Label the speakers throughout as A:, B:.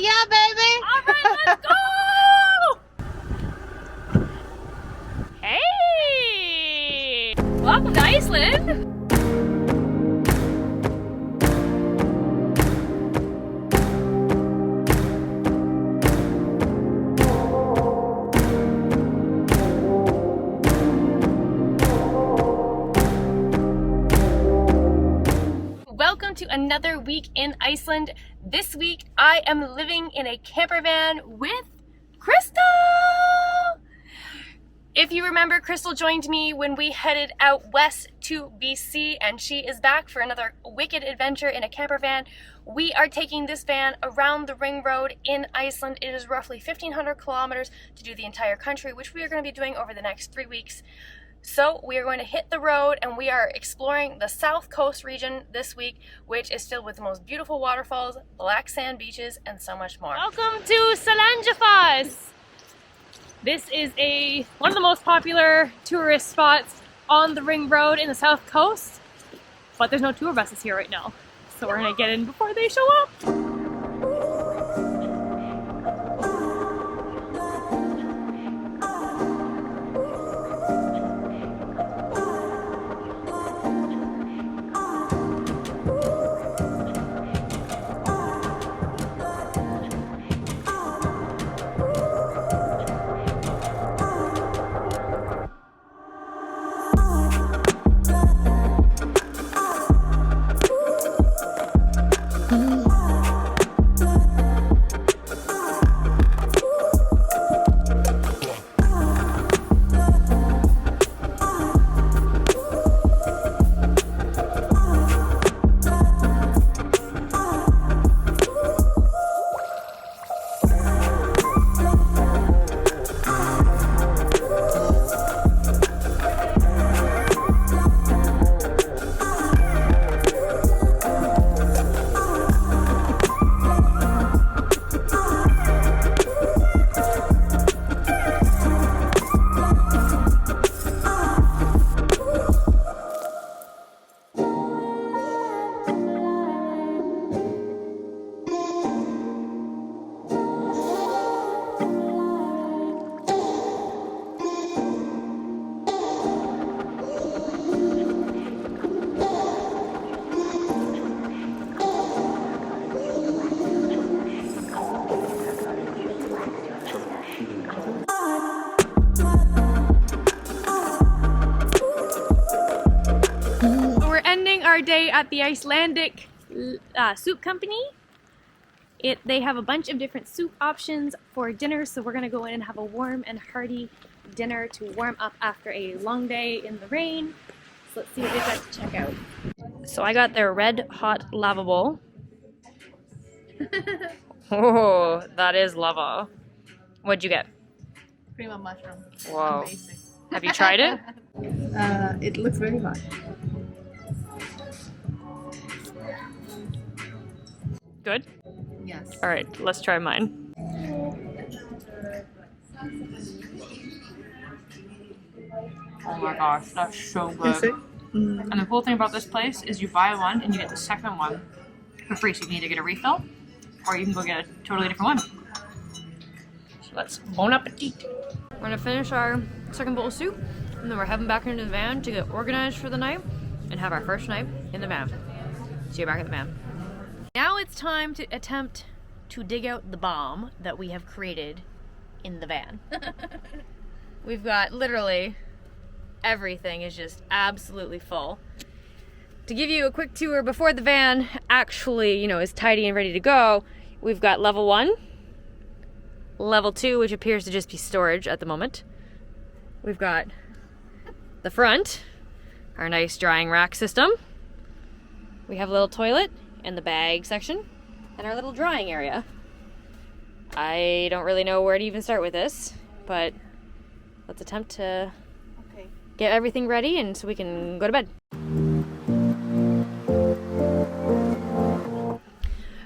A: yeah, baby.
B: All right, let's go! Hey! Welcome to Iceland! Welcome to another week in Iceland. This week I am living in a camper van with Crystal! If you remember, Crystal joined me when we headed out west to BC, and she is back for another wicked adventure in a camper van. We are taking this van around the ring road in Iceland. It is roughly 1,500 kilometers to do the entire country, which we are going to be doing over the next 3 weeks. So we are going to hit the road, and we are exploring the south coast region this week, which is filled with the most beautiful waterfalls, black sand beaches, and so much more. Welcome to Seljalandafoss! This is one of the most popular tourist spots on the ring road in the south coast, but there's no tour buses here right now, so we're gonna get in before they show up. Our day at the Icelandic soup company. They have a bunch of different soup options for dinner, so we're gonna go in and have a warm and hearty dinner to warm up after a long day in the rain. So let's see what they've got to check out. So I got their red hot lava bowl. Oh, that is lava. What'd you get?
A: Cream of mushroom.
B: Whoa.
A: Amazing.
B: Have you tried it?
A: It looks very hot.
B: Good?
A: Yes.
B: All right, let's try mine. Oh my gosh, that's so good.
A: Is it?
B: And the cool thing about this place is you buy one and you get the second one for free. So you can either get a refill or you can go get a totally different one. So let's bon appetit. We're gonna finish our second bowl of soup and then we're heading back into the van to get organized for the night and have our first night in the van. See you back at the van. Now it's time to attempt to dig out the bomb that we have created in the van. We've got literally everything is just absolutely full. To give you a quick tour before the van actually, is tidy and ready to go, we've got level 1, level 2, which appears to just be storage at the moment. We've got the front, our nice drying rack system. We have a little toilet in the bag section and our little drying area. I don't really know where to even start with this, but let's attempt to get everything ready and so we can go to bed.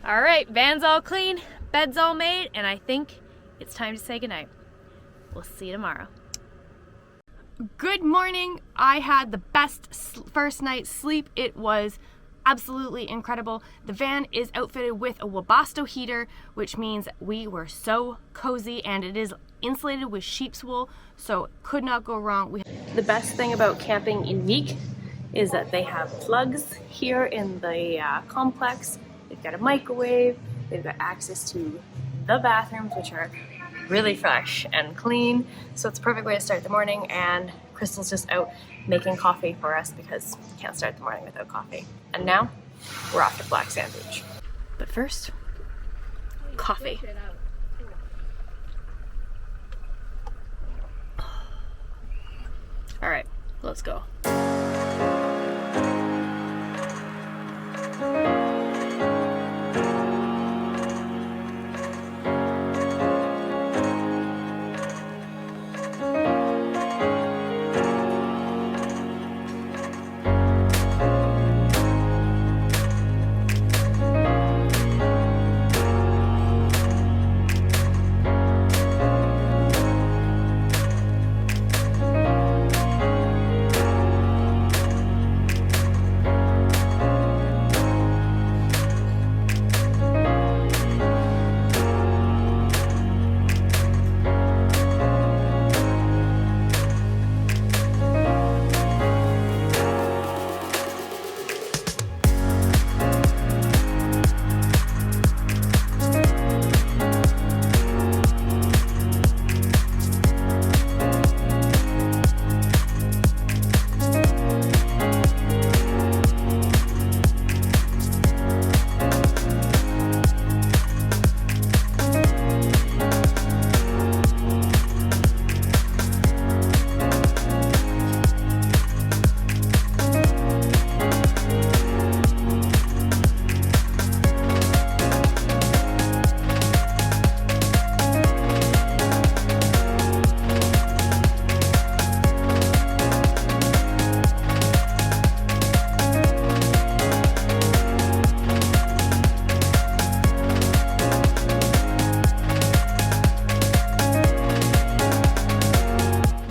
B: All right, van's all clean, bed's all made, and I think it's time to say goodnight. We'll see you tomorrow. Good morning. I had the best first night's sleep. It was absolutely incredible. The van is outfitted with a Webasto heater, which means we were so cozy, and it is insulated with sheep's wool, so could not go wrong. The best thing about camping in Vik is that they have plugs here in the complex. They've got a microwave, they've got access to the bathrooms, which are really fresh and clean, so it's a perfect way to start the morning. And Crystal's just out making coffee for us because you can't start the morning without coffee. And now we're off to Black Sand Beach. But first, coffee. All right, let's go.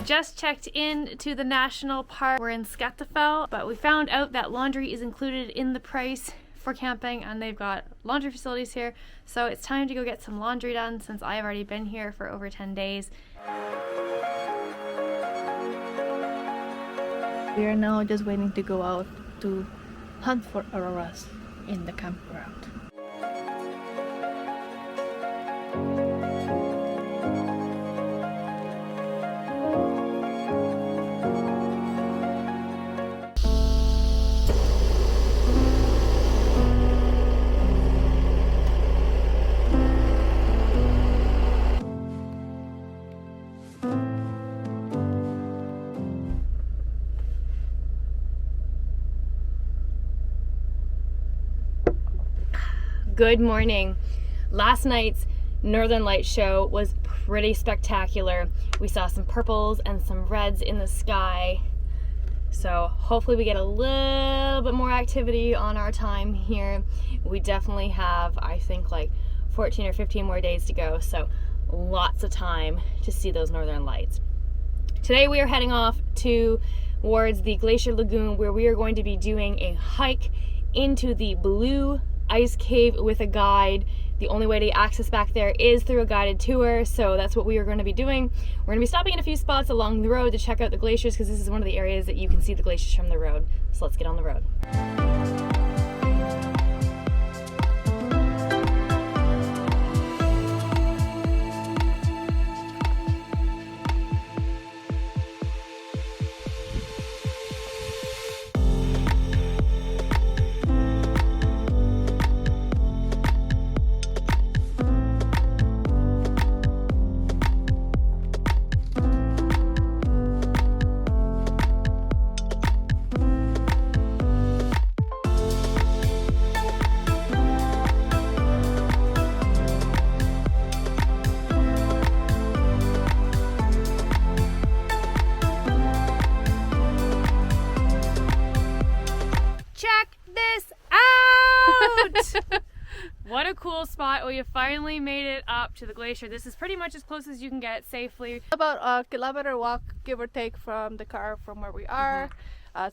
B: Just checked in to the national park. We're in Skaftafell, but we found out that laundry is included in the price for camping, and they've got laundry facilities here. So it's time to go get some laundry done since I've already been here for over 10 days.
A: We are now just waiting to go out to hunt for auroras in the campground.
B: Good morning. Last night's Northern Lights show was pretty spectacular. We saw some purples and some reds in the sky. So hopefully we get a little bit more activity on our time here. We definitely have, I think, like 14 or 15 more days to go. So lots of time to see those Northern Lights. Today we are heading off towards the Glacier Lagoon, where we are going to be doing a hike into the blue ice cave with a guide. The only way to access back there is through a guided tour, so that's what we are going to be doing. We're going to be stopping in a few spots along the road to check out the glaciers, because this is one of the areas that you can see the glaciers from the road. So let's get on the road. What a cool spot. We have finally made it up to the glacier. This is pretty much as close as you can get safely.
A: About a kilometer walk, give or take, from the car from where we are.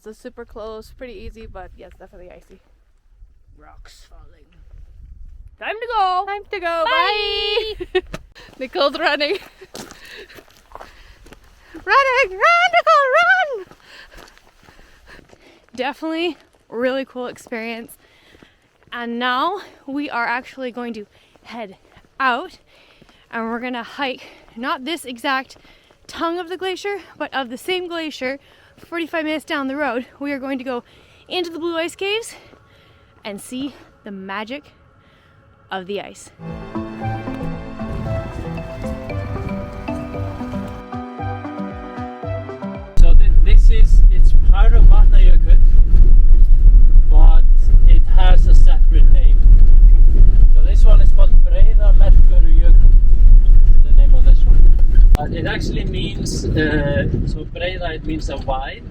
A: So super close, pretty easy, but yes, definitely icy.
B: Rocks falling. Time to go!
A: Time to go!
B: Bye!
A: Bye. Nicole's running. Running! Run, Nicole, run!
B: Definitely really cool experience. And now we are actually going to head out and we're gonna hike not this exact tongue of the glacier, but of the same glacier 45 minutes down the road. We are going to go into the blue ice caves and see the magic of the ice.
C: So it's part of Vatnajökull, but it has a separate name. So this one is called Breiðamerkurjökull, the name of this one. It actually means, so Breiða, it means a wide.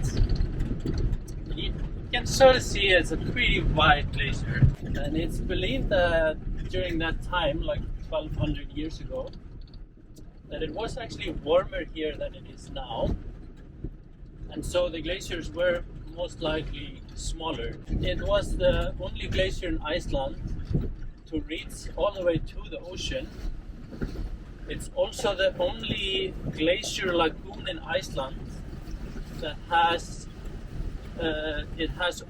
C: You can sort of see it's a pretty wide glacier. And it's believed that during that time, like 1200 years ago, that it was actually warmer here than it is now. And so the glaciers were most likely smaller. It was the only glacier in Iceland to reach all the way to the ocean. It's also the only glacier lagoon in Iceland that has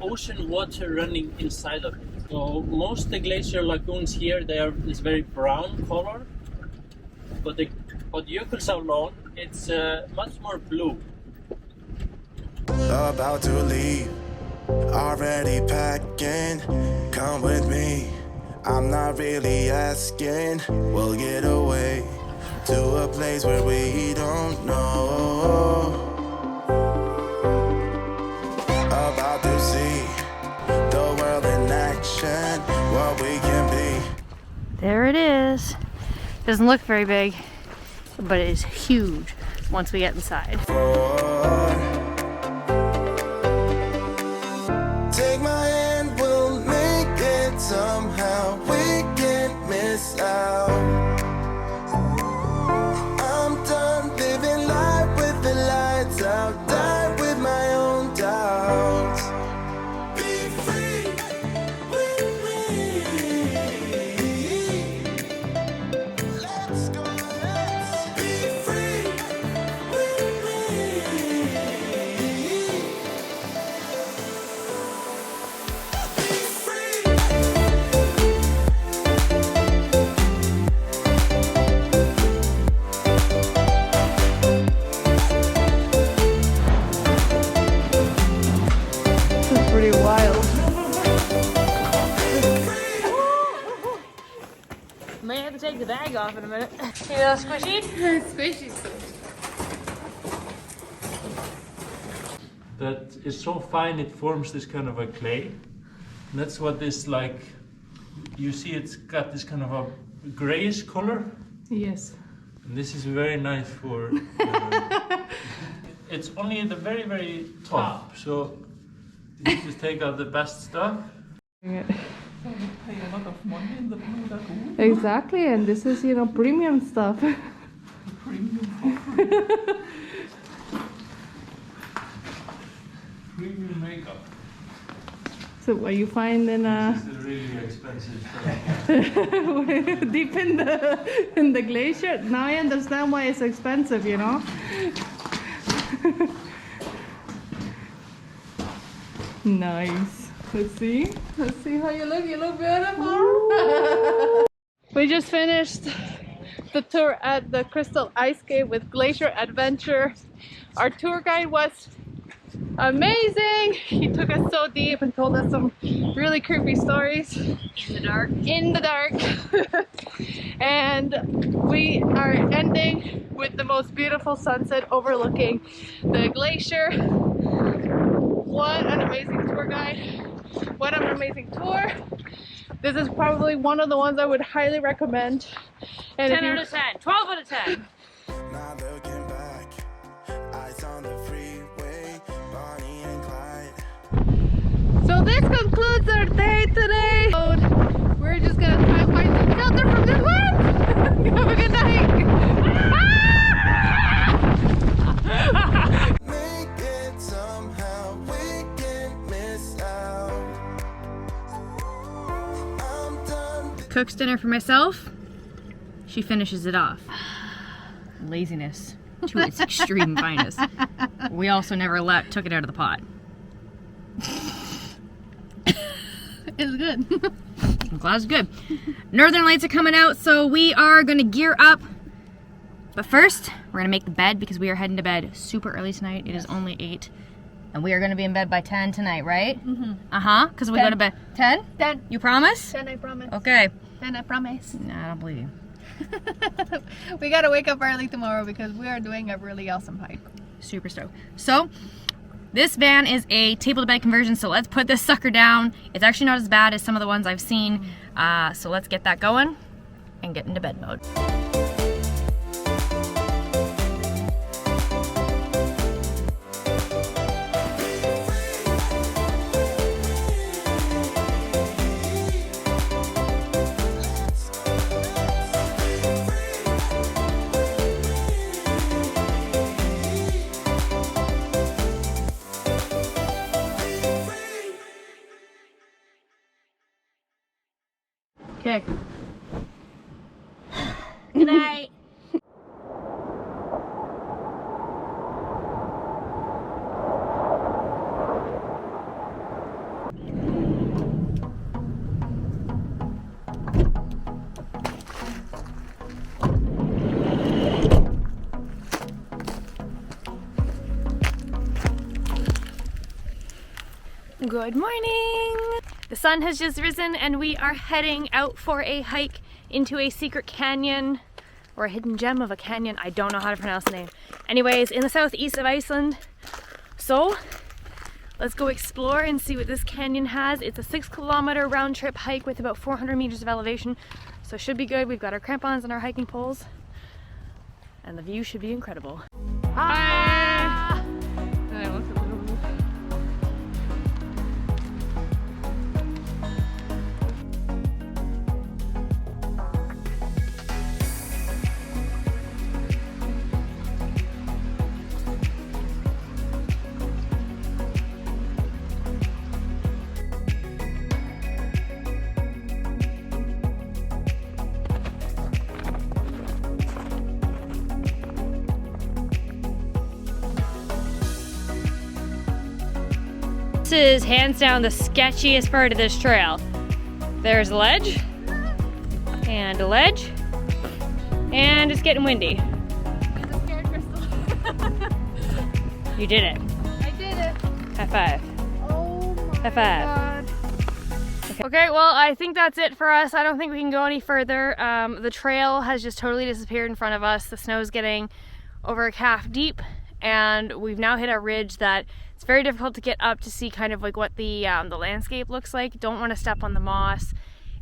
C: ocean water running inside of it. So most of the glacier lagoons here, they are this very brown color, but Jökulsárlón, it's much more blue.
D: About to leave, already packing. Come with me, I'm not really asking. We'll get away to a place where we don't know. About to see the world in action, what we can be.
B: There it is. Doesn't look very big, but it is huge once we get inside.
D: Take my hand, we'll make it somehow. We can't miss out. I'm done living life with the lights out. Die with my own doubts. Be free with me. Let's go, let's be free with me.
A: Pretty wild.
B: May have to take the bag off in a minute. You know, squishy?
A: Squishy.
C: That is so fine it forms this kind of a clay. And that's what this, like, you see it's got this kind of a grayish color.
A: Yes.
C: And this is very nice for it's only at the very, very top, so you just take out the best stuff.
A: Exactly, and this is, premium stuff.
C: Premium makeup.
A: So what you find in
C: This is really expensive stuff.
A: deep in the glacier. Now I understand why it's expensive, Nice. Let's see how you look. You look beautiful. We just finished the tour at the Crystal Ice Cave with Glacier Adventure. Our tour guide was amazing. He took us so deep and told us some really creepy stories. In the dark. And we are ending with the most beautiful sunset overlooking the glacier. What an amazing tour guide. What an amazing tour. This is probably one of the ones I would highly recommend. And
B: 10 out of 10, 12 out of 10.
D: Not looking back, eyes on the freeway, Bonnie and Clyde.
A: So this concludes our day today. We're just gonna try to find some shelter from this wind. Have a good night.
D: Make it somehow, we can't miss out.
B: cooks dinner for myself. She finishes it off. Laziness to its extreme finest. We also never took it out of the pot.
A: It's good.
B: I'm glad it's good. Northern Lights are coming out, so we are gonna gear up. But first, we're gonna make the bed because we are heading to bed super early tonight. It is only 8. And we are gonna be in bed by 10 tonight, right?
A: Mm-hmm.
B: Uh-huh, because we go to bed. 10?
A: 10.
B: You promise?
A: 10, I promise.
B: Okay.
A: 10, I promise.
B: Nah, I don't believe you.
A: We gotta wake up early tomorrow because we are doing a really awesome hike.
B: Super stoked. So, this van is a table to bed conversion, so let's put this sucker down. It's actually not as bad as some of the ones I've seen. So let's get that going and get into bed mode.
A: Okay.
B: Good night. Good morning! The sun has just risen and we are heading out for a hike into a secret canyon or a hidden gem of a canyon. I don't know how to pronounce the name. Anyways, in the southeast of Iceland. So let's go explore and see what this canyon has. It's a 6-kilometer round trip hike with about 400 meters of elevation. So it should be good. We've got our crampons and our hiking poles. And the view should be incredible. Hi! This is hands down the sketchiest part of this trail. There's a ledge, and a ledge, and it's getting windy.
A: I'm scared, Crystal.
B: You did it.
A: I did it.
B: High five.
A: Oh my
B: High five.
A: God.
B: Okay, well, I think that's it for us. I don't think we can go any further. The trail has just totally disappeared in front of us. The snow is getting over a calf deep, and we've now hit a ridge that it's very difficult to get up to see kind of like what the landscape looks like. Don't want to step on the moss,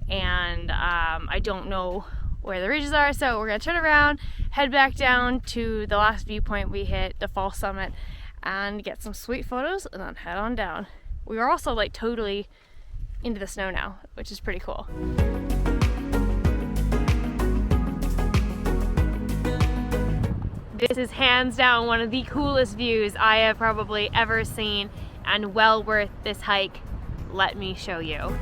B: and I don't know where the ridges are, so we're gonna turn around, head back down to the last viewpoint we hit, the fall summit, and get some sweet photos, and then head on down. We are also like totally into the snow now, which is pretty cool. This is hands down one of the coolest views I have probably ever seen, and well worth this hike. Let me show you.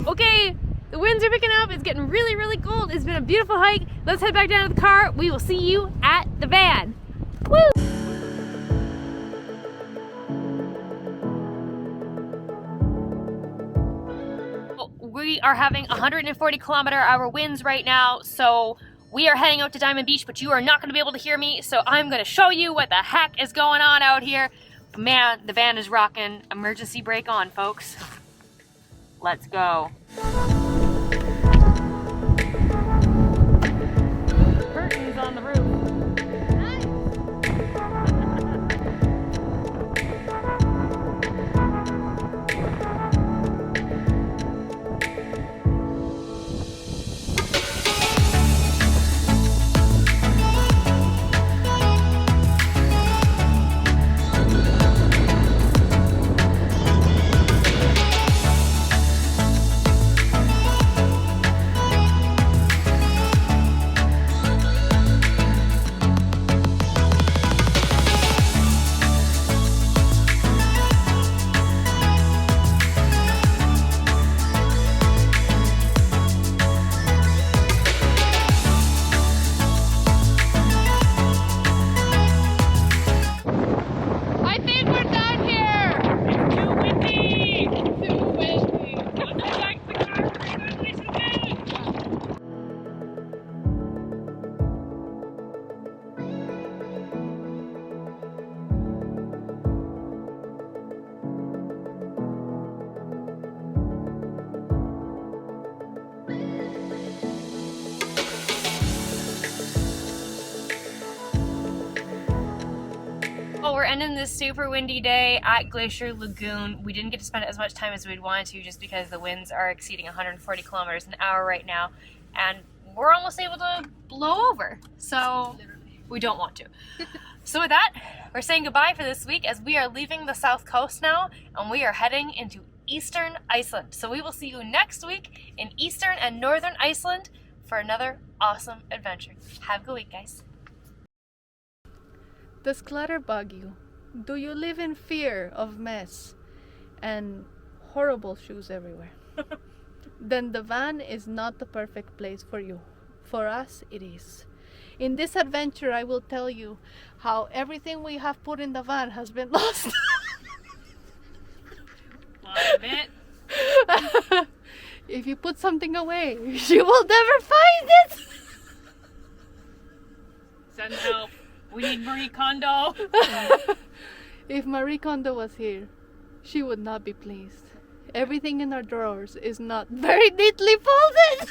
B: Okay, the winds are picking up. It's getting really, really cold. It's been a beautiful hike. Let's head back down to the car. We will see you at the van. Woo! We are having 140-kilometer-hour winds right now, so we are heading out to Diamond Beach, but you are not going to be able to hear me, so I'm going to show you what the heck is going on out here. Man, the van is rocking. Emergency brake on, folks. Let's go. Curtains on the roof. ending this super windy day at Glacier Lagoon. We didn't get to spend as much time as we'd wanted to just because the winds are exceeding 140 kilometers an hour right now, and we're almost able to blow over, so we don't want to. So with that, we're saying goodbye for this week as we are leaving the south coast now, and we are heading into eastern Iceland. So we will see you next week in eastern and northern Iceland for another awesome adventure. Have a good week, guys.
A: Does clutter bug you? Do you live in fear of mess and horrible shoes everywhere? Then the van is not the perfect place for you. For us, it is. In this adventure, I will tell you how everything we have put in the van has been lost.
B: Love it.
A: If you put something away, you will never find it.
B: Send help. We need Marie Kondo.
A: If Marie Kondo was here, she would not be pleased. Everything in our drawers is not very neatly folded.